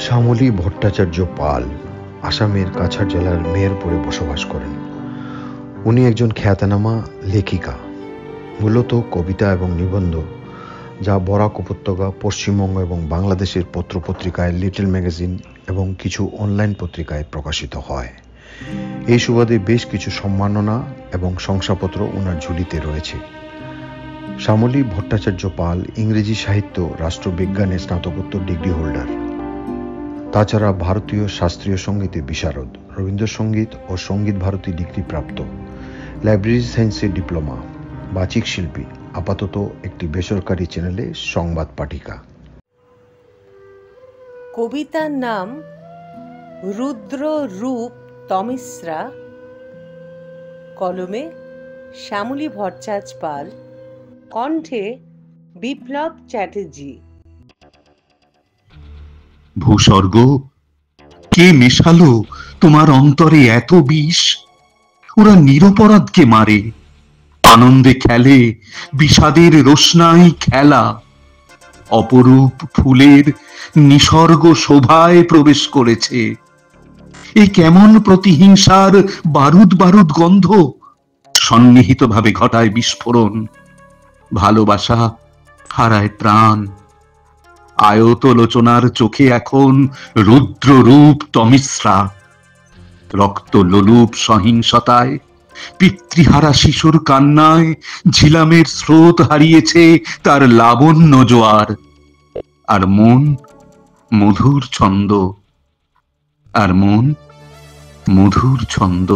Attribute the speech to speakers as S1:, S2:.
S1: শ্যামলী ভট্টাচার্য পাল আসামের কাছাড় জেলার মেহেরপুরে বসবাস করেন। উনি একজন খ্যাতনামা লেখিকা, মূলত কবিতা এবং নিবন্ধ, যা বরাক উপত্যকা, পশ্চিমবঙ্গ এবং বাংলাদেশের পত্রপত্রিকায়, লিটল ম্যাগাজিন এবং কিছু অনলাইন পত্রিকায় প্রকাশিত হয়। এই সুবাদে বেশ কিছু সম্মাননা এবং শংসাপত্র ওনার ঝুলিতে রয়েছে। শ্যামলী ভট্টাচার্য পাল ইংরেজি সাহিত্য, রাষ্ট্রবিজ্ঞানে স্নাতকোত্তর ডিগ্রি হোল্ডার। তাছাড়া ভারতীয় শাস্ত্রীয় সঙ্গীতে বিশারদ, রবীন্দ্রসঙ্গীত ও সঙ্গীত ভারতী ডিগ্রি প্রাপ্ত, লাইব্রেরি সায়েন্সে ডিপ্লোমা, বাচিক শিল্পী, আপাতত একটি বেসরকারি চ্যানেলে সংবাদ পাঠিকা।
S2: কবিতার নাম রুদ্র রূপ তমিশ্রা, কলমে শ্যামলী ভট্টাচার্য পাল, কণ্ঠে বিপ্লব চ্যাটার্জি।
S3: ভূস্বর্গ, কে মেশালো তোমার অন্তরে এত বিষ? ওরা নিরপরাধকে মারে, আনন্দে খেলে বিষাদের রোশনাই খেলা। অপরূপ ফুলের নিসর্গ শোভায় প্রবেশ করেছে। এ কেমন প্রতিহিংসার বারুদ বারুদ গন্ধ! সন্নিহিত ভাবে ঘটায় বিস্ফোরণ। ভালোবাসা হারায় প্রাণ। আয়তলোচনার চোখে এখন রুদ্র রূপ তমিশ্রা। রক্ত লোলুপ সহিংসতায়, পিতৃহারা শিশুর কান্নায় ঝিলামের স্রোত হারিয়েছে তার লাবণ্য জোয়ার। আর মন মধুর ছন্দ, আর মন মধুর ছন্দ।